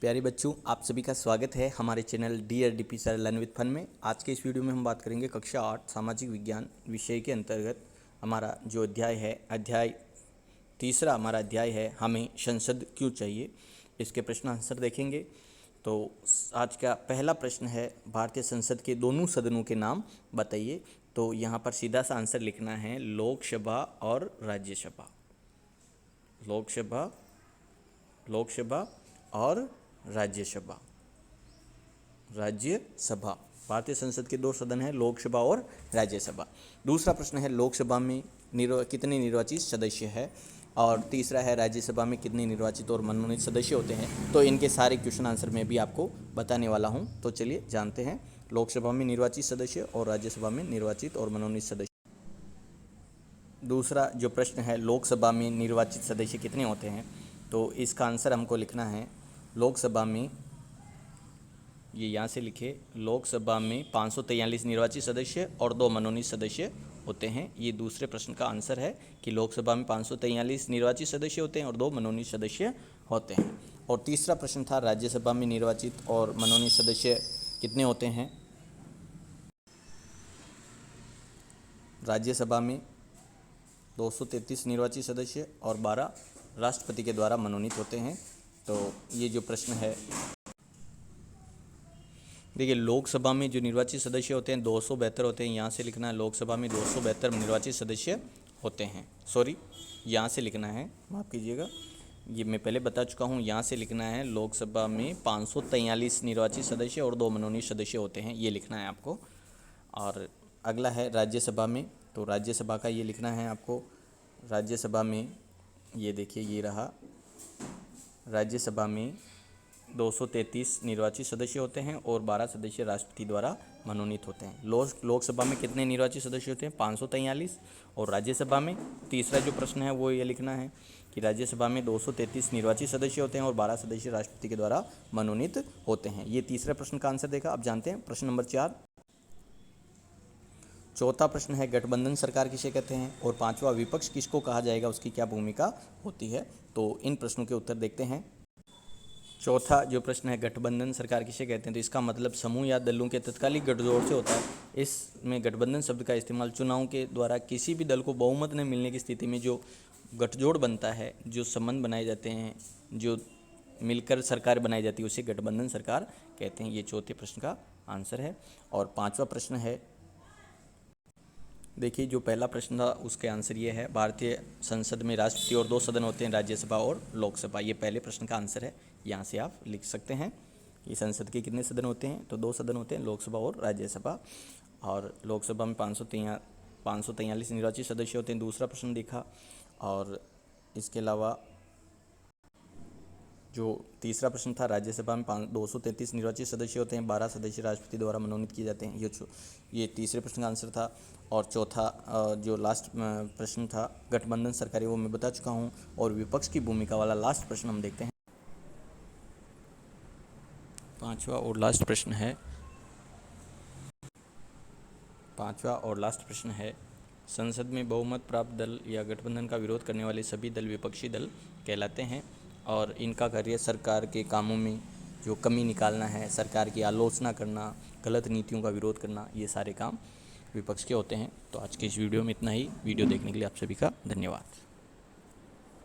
प्यारे बच्चों, आप सभी का स्वागत है हमारे channel DRDP sir learn with fun में। आज के इस वीडियो में हम बात करेंगे कक्षा 8 सामाजिक विज्ञान विषय के अंतर्गत हमारा जो अध्याय तीसरा हमारा अध्याय है, हमें संसद क्यों चाहिए। इसके प्रश्न आंसर देखेंगे। तो आज का पहला प्रश्न है, भारतीय संसद के दोनों सदनों के नाम बताइए। तो यहाँ पर सीधा सा आंसर लिखना है लोकसभा और राज्यसभा। लोकसभा और राज्यसभा। भारतीय संसद के दो सदन हैं, लोकसभा और राज्यसभा। दूसरा प्रश्न है, लोकसभा में कितने निर्वाचित सदस्य है, और तीसरा है राज्यसभा में कितने निर्वाचित और मनोनीत सदस्य होते हैं। तो इनके सारे क्वेश्चन आंसर मैं भी आपको बताने वाला हूं। तो चलिए जानते हैं, लोकसभा में निर्वाचित सदस्य और राज्यसभा में निर्वाचित और मनोनीत सदस्य। दूसरा जो प्रश्न है, लोकसभा में निर्वाचित सदस्य कितने होते हैं। तो इसका आंसर हमको लिखना है, लोकसभा में, ये यहाँ से लिखे, लोकसभा में 543 निर्वाचित सदस्य और 2 मनोनीत सदस्य होते हैं। ये दूसरे प्रश्न का आंसर है कि लोकसभा में 543 निर्वाचित सदस्य होते हैं और 2 मनोनीत सदस्य होते हैं। और तीसरा प्रश्न था, राज्यसभा में निर्वाचित और मनोनीत सदस्य कितने होते हैं। राज्यसभा में 233 निर्वाचित सदस्य और 12 राष्ट्रपति के द्वारा मनोनीत होते हैं। तो ये जो प्रश्न है, देखिए, लोकसभा में जो निर्वाचित सदस्य होते हैं 272 होते हैं। यहाँ से लिखना है, लोकसभा में 272 निर्वाचित सदस्य होते हैं। सॉरी, यहाँ से लिखना है, माफ़ कीजिएगा, ये मैं पहले बता चुका हूँ। यहाँ से लिखना है, लोकसभा में 543 निर्वाचित सदस्य और 2 मनोनीत सदस्य होते हैं, ये लिखना है आपको। और अगला है राज्यसभा में, तो राज्यसभा का ये लिखना है आपको। राज्यसभा में ये देखिए, ये रहा, राज्यसभा में 233 निर्वाचित सदस्य होते हैं और 12 सदस्य राष्ट्रपति द्वारा मनोनीत होते हैं। लोकसभा में कितने निर्वाचित सदस्य होते हैं, 543। और राज्यसभा में, तीसरा जो प्रश्न है वो ये लिखना है कि राज्यसभा में 233 निर्वाचित सदस्य होते हैं और 12 सदस्य राष्ट्रपति के द्वारा मनोनीत होते हैं। ये तीसरे प्रश्न का आंसर देखा। अब जानते हैं प्रश्न नंबर 4। चौथा प्रश्न है, गठबंधन सरकार किसे कहते हैं, और पांचवा, विपक्ष किसको कहा जाएगा, उसकी क्या भूमिका होती है। तो इन प्रश्नों के उत्तर देखते हैं। चौथा जो प्रश्न है, गठबंधन सरकार किसे कहते हैं, तो इसका मतलब समूह या दलों के तत्कालिक गठजोड़ से होता है। इसमें गठबंधन शब्द का इस्तेमाल चुनाव के द्वारा किसी भी दल को बहुमत न मिलने की स्थिति में जो गठजोड़ बनता है, जो संबंध बनाए जाते हैं, जो मिलकर सरकार बनाई जाती है, उसे गठबंधन सरकार कहते हैं। ये चौथे प्रश्न का आंसर है। और पाँचवा प्रश्न है, देखिए, जो पहला प्रश्न था उसके आंसर ये है, भारतीय संसद में राष्ट्रपति और 2 सदन होते हैं, राज्यसभा और लोकसभा। ये पहले प्रश्न का आंसर है। यहाँ से आप लिख सकते हैं कि संसद के कितने सदन होते हैं, तो 2 सदन होते हैं, लोकसभा और राज्यसभा। और लोकसभा में 543 निर्वाचित सदस्य होते हैं, दूसरा प्रश्न देखा। और इसके अलावा जो तीसरा प्रश्न था, राज्यसभा में 233 निर्वाचित सदस्य होते हैं, 12 सदस्य राष्ट्रपति द्वारा मनोनीत किए जाते हैं। ये तीसरे प्रश्न का आंसर था। और चौथा जो लास्ट प्रश्न था, गठबंधन सरकार, वो मैं बता चुका हूँ। और विपक्ष की भूमिका वाला लास्ट प्रश्न हम देखते हैं। पांचवा और लास्ट प्रश्न है, संसद में बहुमत प्राप्त दल या गठबंधन का विरोध करने वाले सभी दल विपक्षी दल कहलाते हैं। और इनका कार्य सरकार के कामों में जो कमी निकालना है, सरकार की आलोचना करना, गलत नीतियों का विरोध करना, ये सारे काम विपक्ष के होते हैं। तो आज के इस वीडियो में इतना ही। वीडियो देखने के लिए आप सभी का धन्यवाद।